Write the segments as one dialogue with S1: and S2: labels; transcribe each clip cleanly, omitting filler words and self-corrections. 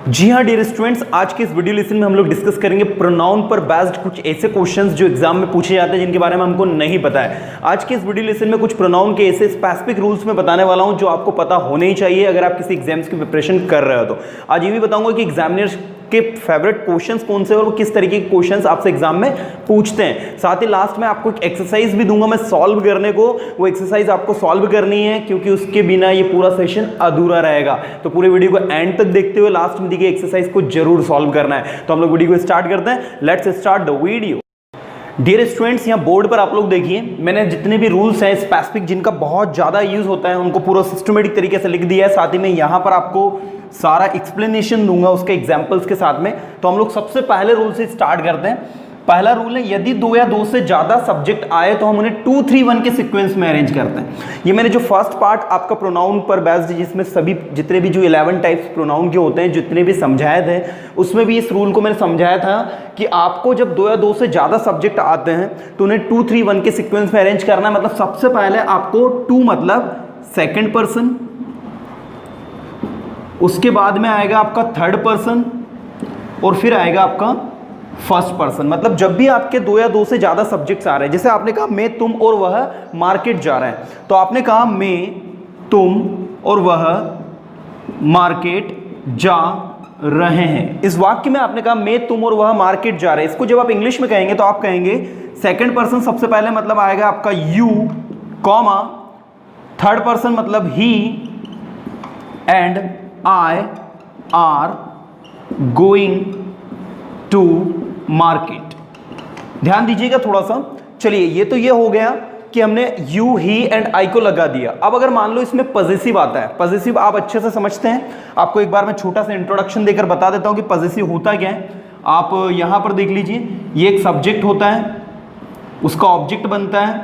S1: जी हाँ dear students, आज के इस वीडियो लेसन में हम लोग डिस्कस करेंगे प्रोनाउन पर बेस्ड कुछ ऐसे क्वेश्चंस जो एग्जाम में पूछे जाते हैं जिनके बारे में हमको नहीं पता है। आज के इस वीडियो लेसन में कुछ प्रोनाउन के ऐसे स्पेसिफिक रूल्स में बताने वाला हूं जो आपको पता होने ही चाहिए अगर आप किसी एग्जाम्स की प्रिपरेशन कर रहे हो। तो आज ये भी बताऊंगा कि एग्जामिनर्स के फेवरेट क्वेश्चंस कौन से और वो किस तरीके के क्वेश्चंस आपसे एग्जाम में पूछते हैं। साथ ही लास्ट में आपको एक एक्सरसाइज भी दूंगा मैं सॉल्व करने को, वो एक्सरसाइज आपको सॉल्व करनी है क्योंकि उसके बिना ये पूरा सेशन अधूरा रहेगा। तो पूरे वीडियो को एंड तक देखते हुए लास्ट में दी गई एक्सरसाइज को जरूर सॉल्व करना है। तो हम लोग वीडियो को स्टार्ट करते हैं। Let's start the video. Dear students, यहाँ बोर्ड पर आप लोग देखिए, मैंने जितने भी रूल्स हैं स्पेसिफिक जिनका बहुत ज़्यादा यूज होता है उनको पूरा सिस्टमेटिक तरीके से लिख दिया है। साथ ही में यहाँ पर आपको सारा एक्सप्लेनेशन दूंगा उसके एग्जाम्पल्स के साथ में। तो हम लोग सबसे पहले रूल से स्टार्ट करते हैं। पहला रूल है, यदि दो या दो से ज़्यादा सब्जेक्ट आए तो हम उन्हें 2, 3, 1 के सीक्वेंस में अरेंज करते हैं। ये मैंने जो फर्स्ट पार्ट आपका प्रोनाउन पर बेस्ड जिसमें सभी जितने भी जो 11 टाइप्स प्रोनाउन के होते हैं जितने भी समझाए थे उसमें भी इस रूल को मैंने समझाया था कि आपको जब 2 या 2 से ज़्यादा सब्जेक्ट आते हैं तो उन्हें 2, 3, 1 के सीक्वेंस में अरेंज करना है। मतलब सबसे पहले आपको 2 मतलब सेकेंड पर्सन, उसके बाद में आएगा आपका थर्ड पर्सन और फिर आएगा आपका फर्स्ट पर्सन। मतलब जब भी आपके 2 या 2 से ज़्यादा सब्जेक्ट्स आ रहे हैं, जैसे आपने कहा मैं तुम और वह मार्केट जा रहे हैं, तो आपने कहा मैं तुम और वह मार्केट जा रहे हैं। इस वाक्य में आपने कहा मैं तुम और वह मार्केट जा रहे हैं। इसको जब आप इंग्लिश में कहेंगे तो आप कहेंगे सेकेंड पर्सन सबसे पहले मतलब आएगा आपका यू कॉमा, थर्ड पर्सन मतलब ही and I are going to market। ध्यान दीजिएगा थोड़ा सा। चलिए ये तो ये हो गया कि हमने you, he एंड I को लगा दिया। अब अगर मान लो इसमें पॉजिटिव आता है, पॉजिटिव आप अच्छे से समझते हैं, आपको एक बार मैं छोटा सा इंट्रोडक्शन देकर बता देता हूं कि पॉजिटिव होता क्या है। आप यहां पर देख लीजिए, ये एक सब्जेक्ट होता है, उसका ऑब्जेक्ट बनता है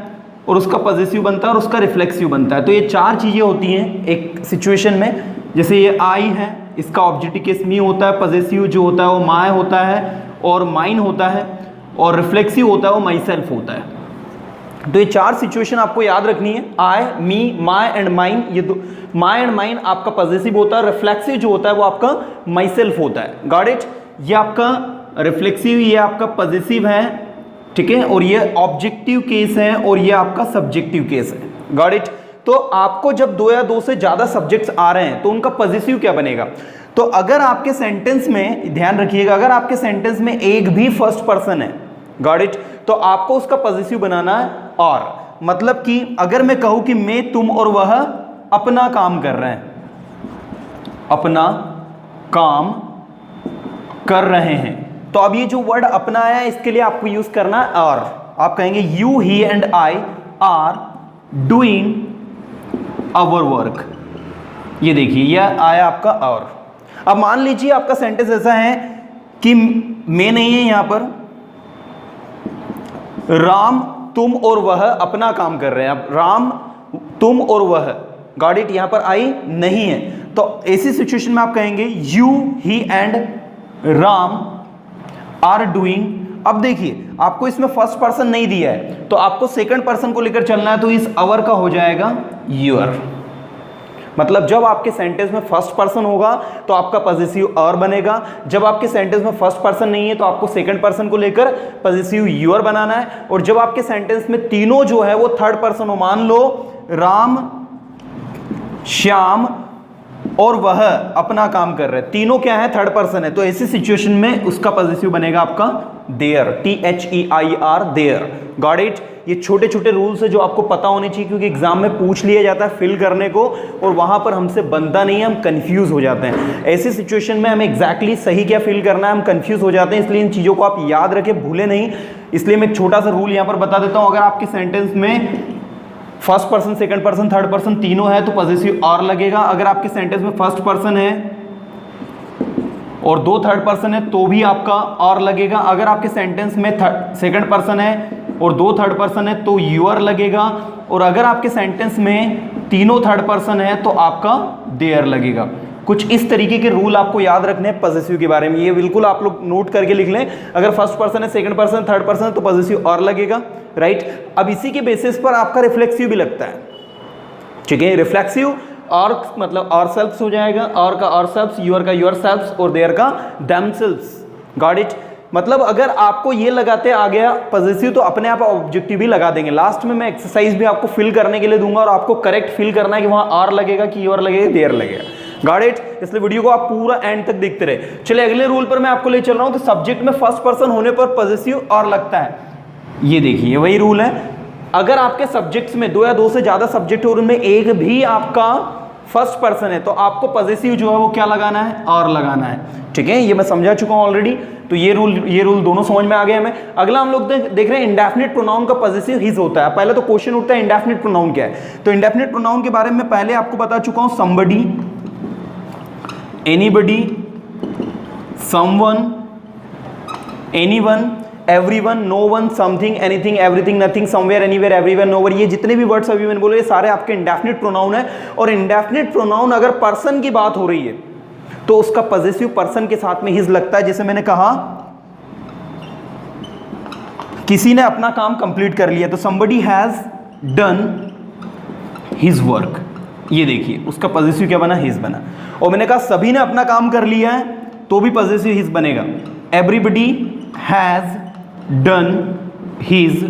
S1: और उसका पॉजिटिव बनता है और उसका रिफ्लेक्सिव बनता है। तो ये 4 चीजें होती हैं एक सिचुएशन में। जैसे ये आई है, इसका ऑब्जेक्टिव केस मी होता है, पॉजेसिव जो होता है वो माय होता है और माइन होता है और रिफ्लेक्सिव होता है वो माई सेल्फ होता है। तो ये 4 सिचुएशन आपको याद रखनी है। आई, मी, माय एंड माइन। ये दो माय एंड माइन आपका पॉजेसिव होता है, रिफ्लेक्सिव जो होता है वो आपका माई सेल्फ होता है। Got it? ये आपका रिफ्लेक्सिव, ये आपका पॉजेसिव है, ठीक है, और ये ऑब्जेक्टिव केस है और ये आपका सब्जेक्टिव केस है। Got it? तो आपको जब 2 या 2 से ज्यादा सब्जेक्ट्स आ रहे हैं तो उनका पॉजिटिव क्या बनेगा। तो अगर आपके सेंटेंस में, ध्यान रखिएगा, अगर आपके सेंटेंस में एक भी फर्स्ट पर्सन है, गॉट इट, तो आपको उसका पॉजिटिव बनाना है। और मतलब कि अगर मैं कहूं कि मैं, तुम और वह अपना काम कर रहे हैं, अपना काम कर रहे हैं, तो अब ये जो वर्ड अपना है इसके लिए आपको यूज करना है और। आप कहेंगे you, he and I are doing our work. ये देखिए यह आया आपका और। अब मान लीजिए आपका सेंटेंस ऐसा है कि मैं नहीं है यहां पर, राम, तुम और वह अपना काम कर रहे हैं। अब राम, तुम और वह, गॉट इट, यहां पर आई नहीं है। तो ऐसी सिचुएशन में आप कहेंगे you, he and Ram are doing. अब देखिए आपको इसमें फर्स्ट पर्सन नहीं दिया है तो आपको सेकंड पर्सन को लेकर चलना है, तो इस अवर का हो जाएगा यूर। मतलब जब आपके सेंटेंस में फर्स्ट पर्सन होगा तो आपका पॉजिटिव और बनेगा, जब आपके सेंटेंस में फर्स्ट पर्सन नहीं है तो आपको सेकंड पर्सन को लेकर पॉजिटिव यूर बनाना है। और जब आपके सेंटेंस में तीनों जो है वो थर्ड पर्सन हो, मान लो राम, श्याम और वह अपना काम कर रहे हैं, तीनों क्या है, थर्ड पर्सन है, तो ऐसी सिचुएशन में उसका पॉजिटिव बनेगा आपका their, THEIR, their. Got it? ये छोटे छोटे रूल्स है जो आपको पता होने चाहिए क्योंकि एग्जाम में पूछ लिया जाता है फिल करने को और वहां पर हमसे बनता नहीं है, हम कंफ्यूज हो जाते हैं। ऐसी सिचुएशन में हमें एग्जैक्टली सही क्या फिल करना है हम कंफ्यूज हो जाते हैं, इसलिए इन चीजों को आप याद रखें, भूले नहीं। इसलिए मैं एक छोटा सा रूल यहां पर बता देता हूं। अगर आपके सेंटेंस में first person, second person, third person तीनों है तो पॉजिटिव और लगेगा। अगर आपके सेंटेंस में फर्स्ट पर्सन है और 2 थर्ड पर्सन है तो भी आपका और लगेगा। अगर आपके सेंटेंस में सेकंड पर्सन है और 2 थर्ड पर्सन है तो यूर लगेगा। और अगर आपके सेंटेंस में तीनों थर्ड पर्सन है तो आपका देयर लगेगा। कुछ इस तरीके के रूल आपको याद रखने हैं पॉजिटिव के बारे में, ये बिल्कुल आप लोग नोट करके लिख लें। अगर फर्स्ट पर्सन है, सेकंड पर्सन, थर्ड पर्सन है तो पॉजिटिव और लगेगा, राइट। अब इसी के बेसिस पर आपका रिफ्लेक्सिव भी लगता है, ठीक है। रिफ्लेक्सिव और मतलब और सेल्फ्स हो जाएगा, और का और सेल्फ्स, यूर का यूर सेल्फ्स और देयर का देमसेल्व्स। Got it. मतलब अगर आपको ये लगाते आ गया पॉजिटिव तो अपने आप ऑब्जेक्टिव भी लगा देंगे। लास्ट में मैं एक्सरसाइज भी आपको फिल करने के लिए दूंगा और आपको करेक्ट फिल करना है कि वहां आर लगेगा कि यूर लगेगा, देयर लगेगा। Got it. इसलिए वीडियो को आप पूरा एंड तक देखते रहे। चलिए अगले रूल पर मैं आपको ले चल रहा हूं। तो सब्जेक्ट में फर्स्ट पर्सन होने पर पॉजिटिव और लगता है, ये देखिए वही रूल है। अगर आपके सब्जेक्ट्स में दो या दो से ज्यादा सब्जेक्ट और उनमें एक भी आपका फर्स्ट पर्सन है तो आपको पॉजिटिव जो है वो क्या लगाना है, और लगाना है। ठीक है, ये मैं समझा चुका हूं ऑलरेडी। तो ये रूल दोनों समझ में आ गए हमें। अगला हम लोग देख रहे हैं इंडेफिनिट प्रोनाउन का पॉजिटिव हिज होता है। पहले तो क्वेश्चन उठता है इंडेफिनिट प्रोनाउन क्या है। तो इंडेफिनिट प्रोनाउन के बारे में पहले आपको बता चुका हूं, somebody, anybody, someone, anyone, everyone, no one, something, anything, everything, nothing, somewhere, anywhere, everywhere, nowhere, ये जितने भी वर्ड्स अभी मैंने बोले ये सारे आपके इंडेफिनिट प्रोनाउन है। और इंडेफिनिट प्रोनाउन अगर पर्सन की बात हो रही है तो उसका पॉजिटिव पर्सन के साथ में हिज लगता है। जैसे मैंने कहा किसी ने अपना काम कंप्लीट कर लिया तो somebody has done his work, ये देखिए उसका पॉजिटिव क्या बना, हिज बना। और मैंने कहा सभी ने अपना काम कर लिया है तो भी पॉजिटिव हिज बनेगा, everybody has done his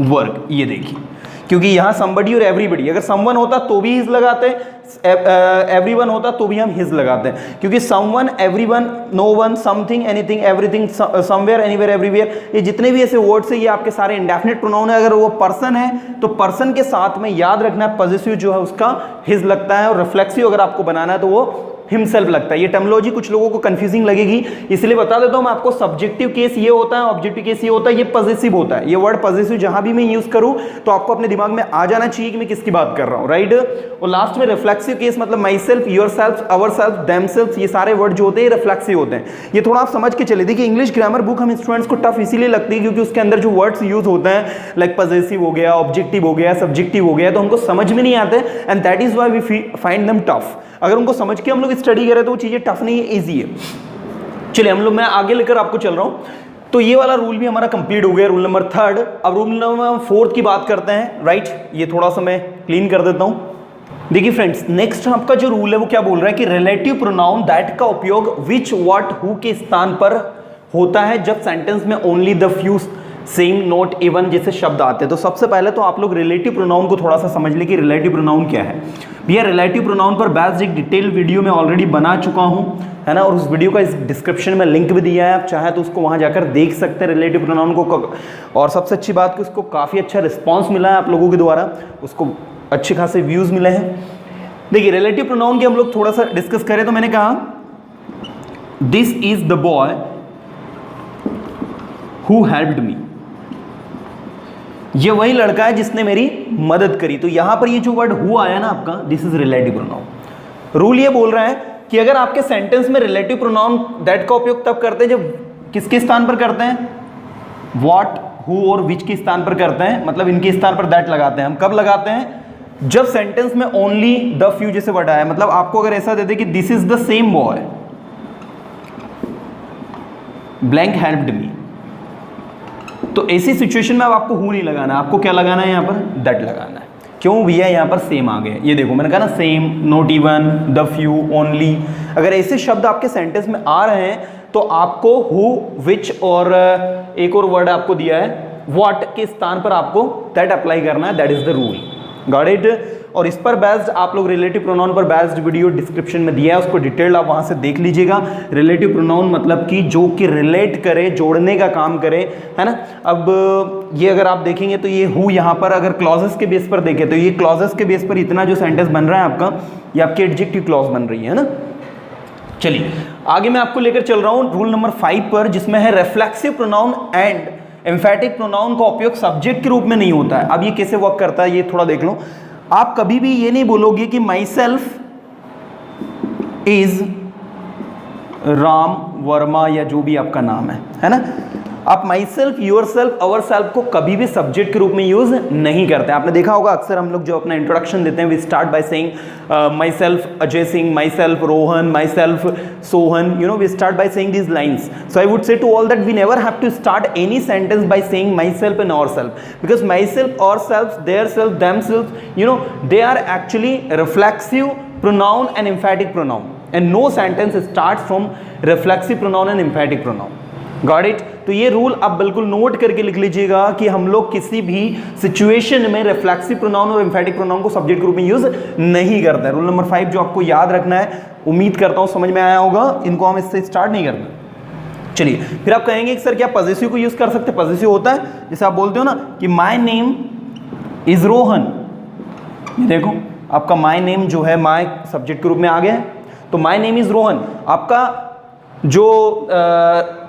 S1: work, ये देखिए। क्योंकि यहां somebody और everybody, अगर someone होता तो भी हिज लगाते, everyone होता तो भी हम हिज लगाते हैं। क्योंकि someone, everyone, no one, something, anything, everything, somewhere, anywhere, everywhere, ये जितने भी ऐसे वर्ड्स हैं ये आपके सारे इंडेफिनिट प्रोनाउन है। अगर वो पर्सन है तो पर्सन के साथ में याद रखना है पॉजिटिव जो है उसका हिज लगता है, और रिफ्लेक्सिव अगर आपको बनाना है तो वो हिमसेल्फ लगता है। ये टर्मिनोलॉजी कुछ लोगों को कंफ्यूजिंग लगेगी, इसलिए बता देता हूं मैं आपको। सब्जेक्टिव केस ये होता है, ऑब्जेक्टिव केस ये होता है, ये पॉजिटिव होता है। ये वर्ड पॉजिटिव जहां भी मैं यूज करूं तो आपको अपने दिमाग में आ जाना चाहिए कि मैं किसकी बात कर रहा हूं, राइट। और लास्ट में रिफ्लेक्सिव केस मतलब my self, your self, our self, them self, ये सारे वर्ड जो होते हैं रिफ्लेक्सिव होते हैं। ये थोड़ा आप समझ के चले। देखिए इंग्लिश ग्रामर बुक हम स्टूडेंट्स को टफ इसीलिए लगती है क्योंकि उसके अंदर जो वर्ड्स यूज होते हैं लाइक पॉजिटिव हो गया, ऑब्जेक्टिव हो गया, सब्जेक्टिव हो गया, तो हमको समझ में नहीं आते and that is why we find them tough. अगर उनको समझ के हम लोग स्टडी करें तो वो चीजें टफ नहीं है, इजी है। चलिए हम लोग मैं आगे लेकर आपको चल रहा हूं। तो ये वाला रूल भी हमारा कंप्लीट हो गया, रूल नंबर 3। अब रूल नंबर 4 की बात करते हैं, राइट। ये थोड़ा सा मैं क्लीन कर देता हूं। देखिए फ्रेंड्स, नेक्स्ट आपका जो रूल है वो क्या बोल रहा है कि रिलेटिव प्रोनाउन दैट का उपयोग विच, व्हाट, हु के स्थान पर होता है जब सेंटेंस में only the few, same, not, even जैसे शब्द आते हैं। तो सबसे पहले तो आप लोग रिलेटिव प्रोनाउन को थोड़ा सा समझ ले कि रिलेटिव प्रोनाउन क्या है। भैया रिलेटिव प्रोनाउन पर बेस्ड एक डिटेल वीडियो में ऑलरेडी बना चुका हूं, है ना, और उस वीडियो का इस डिस्क्रिप्शन में लिंक भी दिया है, आप चाहे तो उसको वहां जाकर देख सकते हैं रिलेटिव प्रोनाउन को। और सबसे अच्छी बात कि उसको काफ़ी अच्छा रिस्पॉन्स मिला है आप लोगों के द्वारा, उसको अच्छे खासे व्यूज़ मिले हैं। देखिए रिलेटिव प्रोनाउन के हम लोग थोड़ा सा डिस्कस करें तो मैंने कहा this is the boy who helped me, ये वही लड़का है जिसने मेरी मदद करी। तो यहां पर ये जो वर्ड हु आया ना आपका, this is relative pronoun. Rule ये बोल रहा है कि अगर आपके सेंटेंस में रिलेटिव प्रोनाउन दैट का उपयोग तब करते हैं जब किसके स्थान पर करते हैं, व्हाट, हु और विच के स्थान पर करते हैं, मतलब इनके स्थान पर दैट लगाते हैं। हम कब लगाते हैं, जब सेंटेंस में ओनली द फ्यू जैसे वर्ड आया। मतलब आपको अगर ऐसा दे दे कि this is the same boy blank helped me, तो ऐसी सिचुएशन में अब आपको हु नहीं लगाना, आपको क्या लगाना है, यहां पर दैट लगाना है। क्यों भैया, यहां पर सेम आ गए, ये देखो मैंने कहा ना same, not even, the few, only. अगर ऐसे शब्द आपके सेंटेंस में आ रहे हैं तो आपको हु, विच और एक और वर्ड आपको दिया है व्हाट के स्थान पर आपको दैट अप्लाई करना है। That is the rule, got it. और इस पर बेस्ड आप लोग रिलेटिव प्रोनाउन पर बेस्ड वीडियो डिस्क्रिप्शन में दिया है, उसको डिटेल्ड आप वहां से देख लीजिएगा। रिलेटिव प्रोनाउन मतलब कि जो कि रिलेट करे, जोड़ने का काम करे, है ना। अब ये अगर आप देखेंगे तो ये हु यहाँ पर अगर क्लॉजेस के बेस पर देखें तो ये क्लॉजेस के बेस पर इतना जो सेंटेंस बन रहा है आपका, ये आपकी एडजेक्टिव क्लॉज बन रही है ना। चलिए आगे मैं आपको लेकर चल रहा हूँ रूल नंबर 5 पर, जिसमें है reflexive pronoun and emphatic pronoun का उपयोग सब्जेक्ट के रूप में नहीं होता है। अब ये कैसे वर्क करता है ये थोड़ा देख लो। आप कभी भी ये नहीं बोलोगे कि my self is Ram Verma या जो भी आपका नाम है ना। आप my self, your self, our self को कभी भी सब्जेक्ट के रूप में यूज नहीं करते। आपने देखा होगा अक्सर हम लोग जो अपना इंट्रोडक्शन देते हैं, we start by saying myself Ajay Singh, myself Rohan, myself Sohan, you know, we start by saying these lines. So I would say to all that we never have to start any sentence by saying myself and ourself, because myself, ourself, their self, themself, you know, they are actually reflexive pronoun and emphatic pronoun, and no sentence starts from reflexive pronoun and emphatic pronoun. Got it? तो ये rule आप बिल्कुल note करके लिख लीजिएगा कि हम लोग किसी भी सिचुएशन में रिफ्लेक्सिव प्रोनाउन और एम्फेटिक प्रोनाउन को सब्जेक्ट के रूप में यूज नहीं करते हैं। रूल नंबर 5 जो आपको याद रखना है, उम्मीद करता हूं समझ में आया होगा, इनको हम इससे स्टार्ट नहीं करना। चलिए, फिर आप कहेंगे कि सर क्या पॉजेसिव को यूज कर सकते हैं? पॉजेसिव होता है जैसे आप बोलते हो ना कि माय नेम इज रोहन, ये देखो आपका माय नेम जो है माय सब्जेक्ट के रूप में आ गया है, तो माय नेम इज रोहन, आपका जो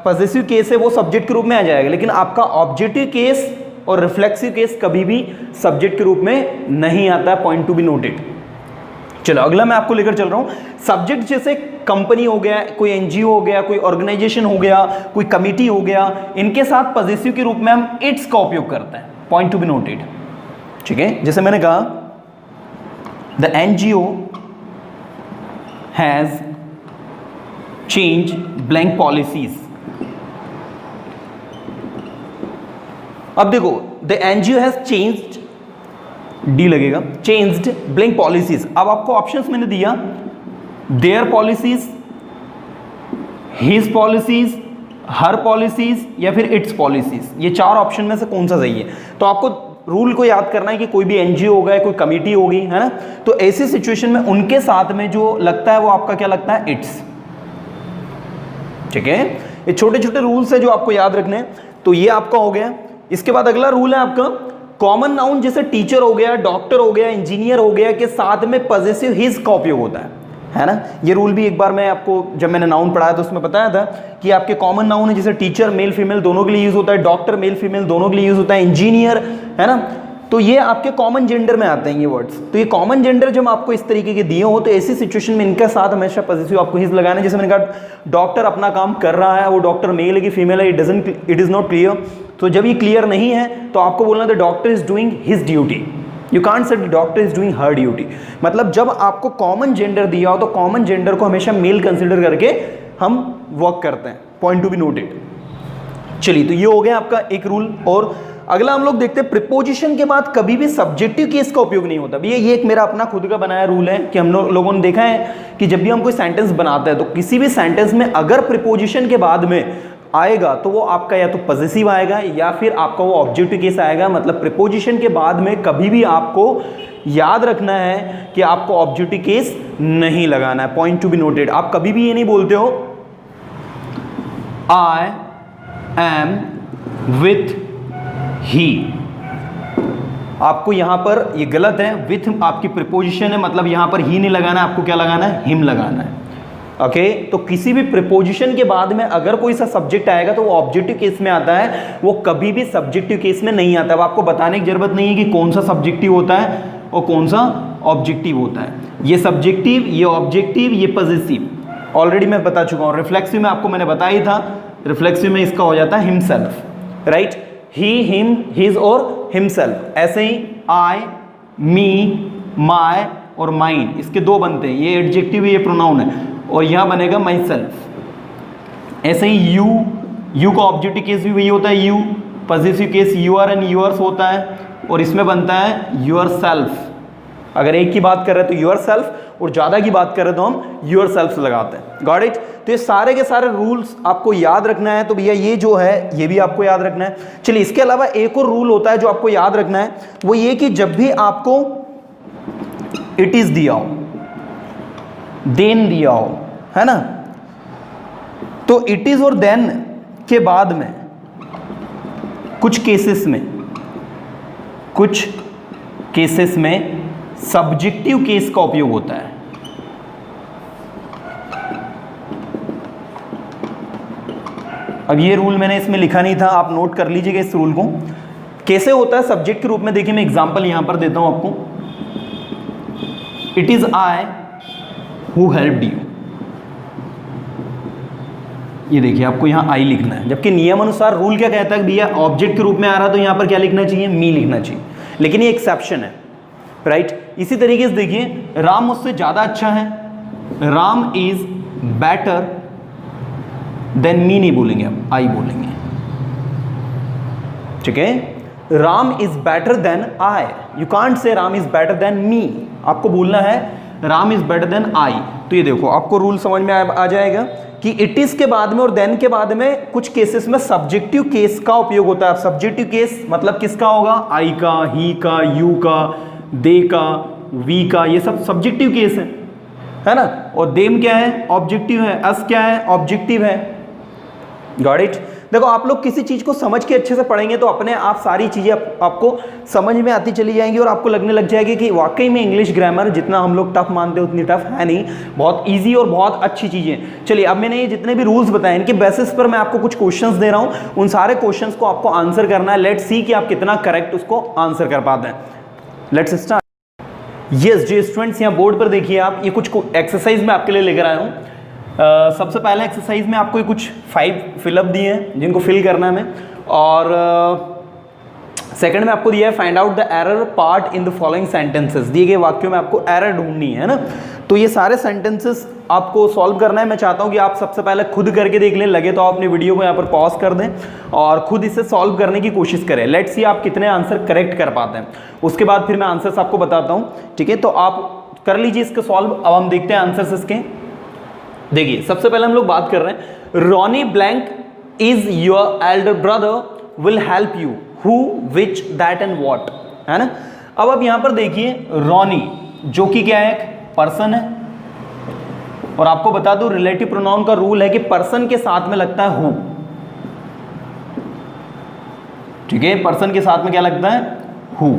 S1: पॉजेसिव केस है वो सब्जेक्ट के रूप में आ जाएगा, लेकिन आपका ऑब्जेक्टिव केस और रिफ्लेक्सिव केस कभी भी सब्जेक्ट के रूप में नहीं आता है। Point to be noted. चलो अगला मैं आपको लेकर चल रहा हूं। सब्जेक्ट जैसे कंपनी हो गया, कोई एनजीओ हो गया, कोई ऑर्गेनाइजेशन हो गया, कोई कमिटी हो गया, इनके साथ पॉजेसिव के रूप में हम इट्स का उपयोग करते हैं। पॉइंट टू बी नोटेड, ठीक है। जैसे मैंने कहा the NGO has change blank policies. अब देखो the NGO has changed, D लगेगा, चेंज्ड ब्लैंक पॉलिसीज। अब आपको ऑप्शंस मैंने दिया, there policies, his policies, her policies या फिर इट्स पॉलिसीज। ये चार ऑप्शन में से कौन सा सही है? तो आपको रूल को याद करना है कि कोई भी एनजीओ होगा, कोई कमिटी होगी, है ना, तो ऐसी सिचुएशन में उनके साथ में जो लगता है वो आपका क्या लगता है? इट्स। ठीक है, ये छोटे छोटे रूल्स है जो आपको याद रखने हैं। तो ये आपका हो गया। इसके बाद अगला रूल है आपका कॉमन नाउन, जैसे टीचर हो गया, डॉक्टर हो गया, इंजीनियर हो गया, के साथ में पॉजेसिव हिज का उपयोग होता है ना। ये रूल भी एक बार मैं आपको जब मैंने नाउन पढ़ाया तो उसमें बताया था कि आपके कॉमन नाउन है, जैसे टीचर मेल फीमेल दोनों के लिए यूज होता है, डॉक्टर मेल फीमेल दोनों के लिए यूज होता है, इंजीनियर, है ना, तो ये आपके कॉमन जेंडर में आते हैं ये वर्ड्स। तो ये कॉमन जेंडर जब आपको इस तरीके के दिए हो तो ऐसी सिचुएशन में इनके साथ हमेशा पॉजिटिव आपको हिज लगाना है। जैसे मैंने कहा डॉक्टर अपना काम कर रहा है, वो डॉक्टर मेल है कि फीमेल है, इट इज नॉट क्लियर। तो जब ये क्लियर नहीं है तो आपको बोलना था doctor is doing his duty, you can't से doctor is doing her duty. मतलब जब आपको कॉमन जेंडर दिया हो तो कॉमन जेंडर को हमेशा मेल कंसिडर करके हम वर्क करते हैं। Point to be noted. चलिए, तो ये हो गया आपका एक रूल। और अगला हम लोग देखते हैं प्रीपोजिशन के बाद कभी भी सब्जेक्टिव केस का उपयोग नहीं होता। भैया ये एक मेरा अपना खुद का बनाया रूल है कि हम लोगों ने देखा है कि जब भी हम कोई सेंटेंस बनाते हैं तो किसी भी सेंटेंस में अगर प्रीपोजिशन के बाद में आएगा तो वो आपका या तो पॉजेसिव आएगा या फिर आपका वो ऑब्जेक्टिव केस आएगा। मतलब प्रीपोजिशन के बाद में कभी भी आपको याद रखना है कि आपको ऑब्जेक्टिव केस नहीं लगाना है। Point to be noted. आप कभी भी ये नहीं बोलते हो आई एम विथ ही, आपको यहां पर ये गलत है। विथ आपकी प्रीपोजिशन है, मतलब यहां पर ही नहीं लगाना है, आपको क्या लगाना है? हिम लगाना है। ओके, तो किसी भी प्रीपोजिशन के बाद में अगर कोई सा सब्जेक्ट आएगा तो वो ऑब्जेक्टिव केस में आता है, वो कभी भी सब्जेक्टिव केस में नहीं आता। अब आपको बताने की जरूरत नहीं है कि कौन सा सब्जेक्टिव होता है और कौन सा ऑब्जेक्टिव होता है। ये सब्जेक्टिव, ये ऑब्जेक्टिव, ये पॉजेसिव ऑलरेडी मैं बता चुका हूं। रिफ्लेक्सिव में आपको मैंने बताया ही था, रिफ्लेक्सिव में इसका हो जाता है हिमसेल्फ, राइट, ही, हिम, हिज और हिमसेल्फ। ऐसे ही आई, मी, माय और माइन, इसके दो बनते हैं, ये एडजेक्टिव है, ये प्रोनाउन है, और यहां बनेगा माई सेल्फ। ऐसे ही यू, यू का ऑब्जेक्टिव केस भी वही होता है you, possessive case your and yours होता है, और इसमें बनता है यूअर सेल्फ। अगर एक की बात कर रहे हैं तो यूअर सेल्फ, और ज्यादा की बात कर रहे हैं तो हम यूअर सेल्फ लगाते हैं। Got it? तो ये सारे के सारे रूल्स आपको याद रखना है। तो भैया ये जो है ये भी आपको याद रखना है। चलिए, इसके अलावा एक और रूल होता है जो आपको याद रखना है, वो ये कि जब भी आपको इट इज दिया हो, देन दिया हो, है ना, तो इट इज और देन के बाद में कुछ केसेस में सब्जेक्टिव केस का उपयोग होता है। अब ये रूल मैंने इसमें लिखा नहीं था, आप नोट कर लीजिएगा इस रूल को। कैसे होता है सब्जेक्ट के रूप में? देखिए मैं एग्जांपल यहां पर देता हूं आपको। It is I who helped you, ये देखिए आपको यहाँ आई लिखना है, जबकि नियम अनुसार रूल क्या कहता है भैया ऑब्जेक्ट के रूप में आ रहा तो यहाँ पर क्या लिखना चाहिए, मी लिखना चाहिए, लेकिन ये एक्सेप्शन है, राइट। इसी तरीके से देखिए राम मुझसे ज्यादा अच्छा है, Ram is better than me नहीं बोलेंगे, आप आई बोलेंगे, ठीक है। Ram is better than I, you can't say Ram is better than me, आपको बोलना है Ram is better than I. तो ये देखो आपको रूल समझ में आ जाएगा कि इट इज के बाद में और देन के बाद में कुछ केसेस में सब्जेक्टिव केस का उपयोग होता है। सब्जेक्टिव केस मतलब किसका होगा, आई का, ही का, यू का, दे का, वी का, ये सब सब्जेक्टिव केस है ना। और देम क्या है, ऑब्जेक्टिव है, अस क्या है, ऑब्जेक्टिव है। Got it. देखो आप लोग किसी चीज को समझ के अच्छे से पढ़ेंगे तो अपने आप सारी चीजें आपको समझ में आती चली जाएंगी और आपको लगने लग जाएगी कि वाकई में इंग्लिश ग्रामर जितना हम लोग टफ मानते हैं उतनी टफ है नहीं, बहुत इजी और बहुत अच्छी चीजें। चलिए अब मैंने ये जितने भी रूल्स बताए इनके बेसिस पर मैं आपको कुछ क्वेश्चंस दे रहा हूं, उन सारे क्वेश्चंस को आपको आंसर करना है। लेट्स सी कि आप कितना करेक्ट उसको आंसर कर पाते हैं। Let's start. यस जी स्टूडेंट्स, यहाँ बोर्ड पर देखिए आप, ये कुछ एक्सरसाइज मैं आपके लिए लेकर आया हूँ। सबसे पहले एक्सरसाइज में आपको कुछ 5 फिलअप दिए हैं जिनको फिल करना है हमें, और सेकंड में आपको दिया है find out the error part in the following sentences. दिए गए वाक्यों में आपको एरर ढूंढनी है ना। तो ये सारे सेंटेंसेस आपको सॉल्व करना है। मैं चाहता हूँ कि आप सबसे पहले खुद करके देख लें, लगे तो आप अपनी वीडियो को यहाँ पर पॉज कर दें और खुद इसे सॉल्व करने की कोशिश करें। लेट्स सी आप कितने आंसर करेक्ट कर पाते हैं, उसके बाद फिर मैं आंसर्स आपको बताता हूँ, ठीक है। तो आप कर लीजिए इसके सॉल्व। अब हम देखते हैं आंसर्स इसके। देखिए सबसे पहले हम लोग बात कर रहे हैं, Ronnie blank is your Elder brother will help you, who, which, that and what, है ना। अब आप यहां पर देखिए रॉनी जो कि क्या है, एक पर्सन है, और आपको बता दूं रिलेटिव प्रोनाउन का रूल है कि पर्सन के साथ में लगता है हु, ठीक है। पर्सन के साथ में क्या लगता है, हु,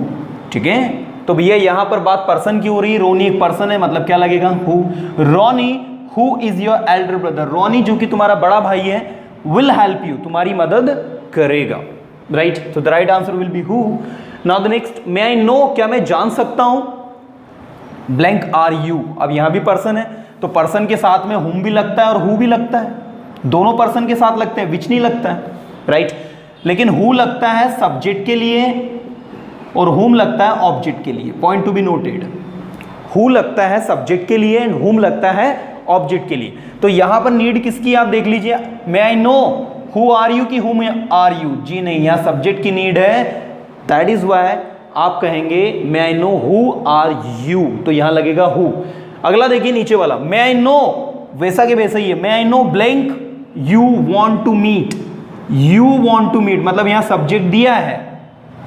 S1: ठीक है। तो भैया यहां पर बात पर्सन की हो रही है, रोनी एक पर्सन है, मतलब क्या लगेगा, who. Ronnie who is your Elder brother, Ronnie जो कि तुम्हारा बड़ा भाई है, विल हेल्प यू, तुम्हारी मदद करेगा, राइट। तो the right answer will be who. Now the next, may I no, क्या मैं जान सकता हूं, ब्लैंक आर यू। अब यहां भी पर्सन है तो पर्सन के साथ में हुम भी लगता है और हु भी लगता है, दोनों पर्सन के साथ लगते हैं, विच नहीं लगता है, राइट। लेकिन हु लगता है सब्जेक्ट के लिए और हुम लगता है ऑब्जेक्ट के लिए, point to be noted. Who लगता है सब्जेक्ट के लिए एंड हुम लगता है ऑब्जेक्ट के लिए। तो यहां पर नीड किसकी आप देख लीजिए, may I know who are you की हुम आर यू, जी नहीं, यहां सब्जेक्ट की नीड है, दैट इज वाई आप कहेंगे may I know who are you, तो यहां लगेगा हु। अगला देखिए नीचे वाला, मे आई नो, वैसा के वैसा ही है, may I know blank you want to meet, you want to meet मतलब यहां सब्जेक्ट दिया है,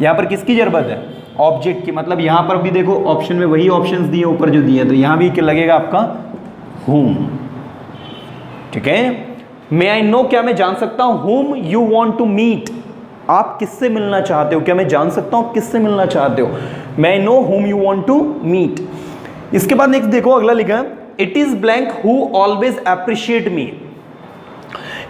S1: यहां पर किसकी जरूरत है, ऑब्जेक्ट की, मतलब यहां पर भी देखो ऑप्शन में वही ऑप्शंस दिए ऊपर जो दिए, तो यहां भी लगेगा आपका whom, ठीक है। मे आई नो, क्या मैं जान सकता हूं, whom you want to meet, आप किससे मिलना चाहते हो, क्या मैं जान सकता हूं किससे मिलना चाहते हो, may I know whom you want to meet। इसके बाद नेक्स्ट देखो अगला लिखा है, it is blank who always appreciate me.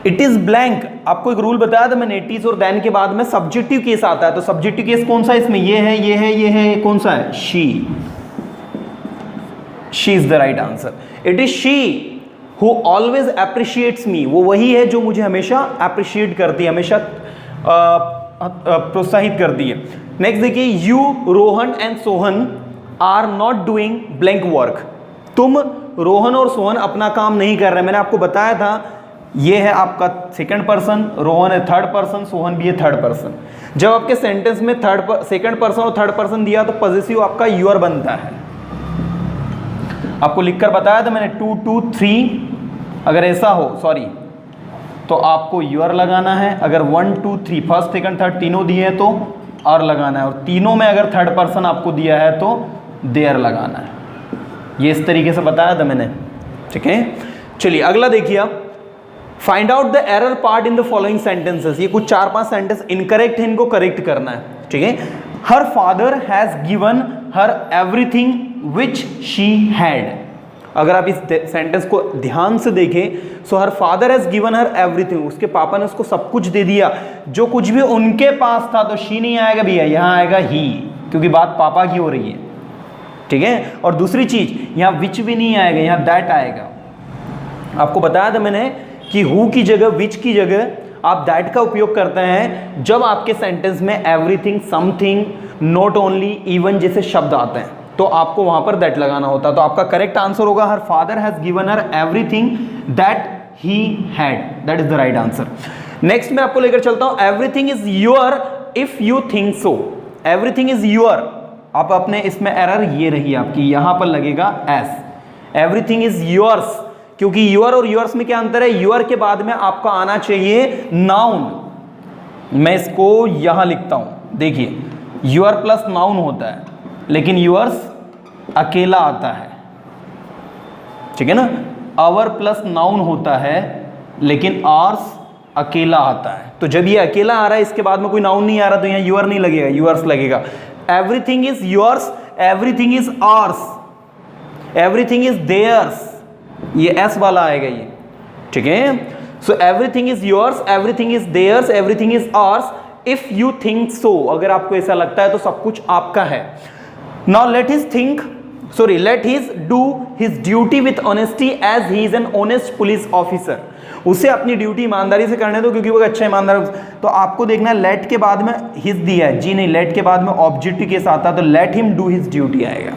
S1: It is blank, आपको एक रूल बताया था मैंने, इट इज और देन के बाद में सब्जेक्टिव केस आता है, तो सब्जेक्टिव केस कौन सा है इसमें, ये है, ये है, ये है, कौन सा है, she, she is the right answer. It is she who always appreciates me, वो वही है जो मुझे हमेशा अप्रिशिएट करती है, हमेशा प्रोत्साहित करती है। नेक्स्ट देखिए, you, Rohan and Sohan are not doing blank work, तुम, रोहन और सोहन अपना काम नहीं कर रहे। मैंने आपको बताया था ये है आपका सेकंड पर्सन, रोहन है थर्ड पर्सन, सोहन भी है थर्ड पर्सन। जब आपके सेंटेंस में सेकंड पर्सन और थर्ड पर्सन दिया तो पॉजिटिव आपका यूर बनता है। आपको लिखकर बताया था मैंने 2 2 3, अगर ऐसा हो सॉरी तो आपको यूर लगाना है, अगर 1 2 3 फर्स्ट सेकंड थर्ड तीनों दिए हैं तो आर लगाना है, और तीनों में अगर थर्ड पर्सन आपको दिया है तो देयर लगाना है। ये इस तरीके से बताया था मैंने, ठीक है। चलिए अगला देखिए आप, find out the error part in the following sentences. ये कुछ 4-5 सेंटेंस इनकरेक्ट है, इनको करेक्ट करना है, ठीक है। Her father has given her everything which she had. अगर आप इस सेंटेंस को ध्यान से देखें, so her father has given her everything, उसके पापा ने उसको सब कुछ दे दिया, जो कुछ भी उनके पास था, तो शी नहीं आएगा भैया, यहां आएगा ही, क्योंकि बात पापा की हो रही है, ठीक है। और दूसरी चीज, यहां विच भी नहीं आएगा, यहां दैट आएगा। आपको बताया था मैंने कि हु की जगह विच की जगह आप दैट का उपयोग करते हैं जब आपके सेंटेंस में everything, something, not only, even जैसे शब्द आते हैं, तो आपको वहां पर दैट लगाना होता है। तो आपका करेक्ट आंसर होगा हर father has given her everything that he had, that is the right answer. Next मैं आपको लेकर चलता हूं, everything is your if you think so. Everything is your, आप अपने इसमें एरर ये रही आपकी, यहां पर लगेगा एस। एवरीथिंग इज योर्स, क्योंकि योर और योर्स में क्या अंतर है, योर के बाद में आपका आना चाहिए नाउन। मैं इसको यहां लिखता हूं, देखिए योर प्लस नाउन होता है, लेकिन योर्स अकेला आता है, ठीक है ना। आवर प्लस नाउन होता है, लेकिन आर्स अकेला आता है। तो जब ये अकेला आ रहा है, इसके बाद में कोई नाउन नहीं आ रहा, तो यहाँ योर नहीं लगेगा, योर्स लगेगा। Everything is yours, everything is ours, everything is theirs, ये एस वाला आएगा ये, ठीक है। So everything is yours, everything is theirs, everything is ours if you think so, अगर आपको ऐसा लगता है तो सब कुछ आपका है। Now let his do his duty with honesty as he is an honest police officer. उसे अपनी ड्यूटी ईमानदारी से करने दो, क्योंकि वो अच्छा ईमानदार। तो आपको देखना है लेट के बाद में हिज दिया है, जी नहीं, लेट के बाद में ऑब्जेक्टिव के साथ आता, तो let him do his duty आएगा।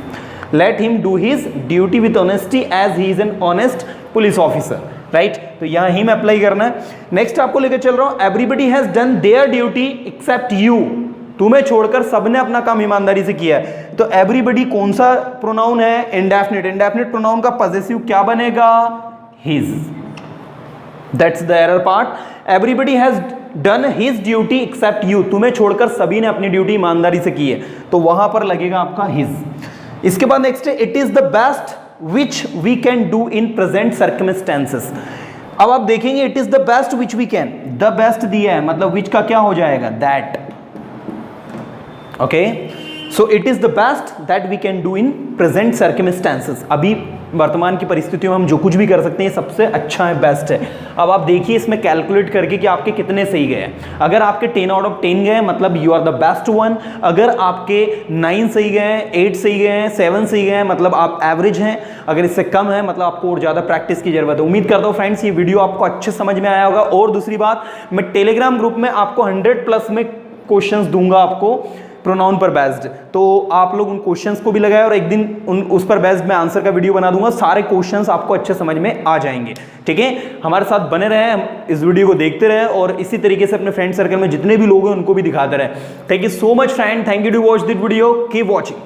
S1: Let him do his duty with honesty as he is an honest police officer, right. तो यहां ही में अप्लाई करना है। नेक्स्ट आपको लेकर चल रहा हूं, everybody has done their duty except you. तुम्हें छोड़कर सबने अपना काम ईमानदारी से किया है। तो एवरीबडी कौन सा प्रोनाउन है, इंडेफिनिट। इंडेफिनिट प्रोनाउन का पॉजेसिव क्या बनेगा, his. That's the error part. Everybody has done his duty except you, तुम्हें छोड़कर सभी ने अपनी ड्यूटी ईमानदारी से की है, तो वहां पर लगेगा आपका हिज। इसके बाद नेक्स्ट है, it is the best which we can do in present circumstances. अब आप देखेंगे it is the best which we can, the best दिया है, मतलब विच का क्या हो जाएगा, that. Okay, so it is the best that we can do in present circumstances. अभी वर्तमान की परिस्थितियों में हम जो कुछ भी कर सकते हैं सबसे अच्छा है, बेस्ट है। अब आप देखिए इसमें कैलकुलेट करके कि आपके कितने सही गए। अगर आपके 10 आउट ऑफ 10 गए मतलब you are the best one. अगर आपके 9 सही गए, 8 सही गए, 7 सही गए मतलब आप एवरेज हैं। अगर इससे कम है मतलब आपको और ज़्यादा प्रैक्टिस की जरूरत है। उम्मीद करता हूँ फ्रेंड्स ये वीडियो आपको अच्छे समझ में आया होगा। और दूसरी बात, मैं टेलीग्राम ग्रुप में आपको 100+ में क्वेश्चंस दूंगा आपको प्रोनाउन पर बेस्ड, तो आप लोग उन क्वेश्चंस को भी लगाए और एक दिन उस पर बेस्ड मैं आंसर का वीडियो बना दूंगा। सारे क्वेश्चंस आपको अच्छे समझ में आ जाएंगे, ठीक है। हमारे साथ बने रहें, इस वीडियो को देखते रहें और इसी तरीके से अपने फ्रेंड सर्कल में जितने भी लोग हैं उनको भी दिखाते रहें। Thank you so much friend, thank you to watch this video, keep watching.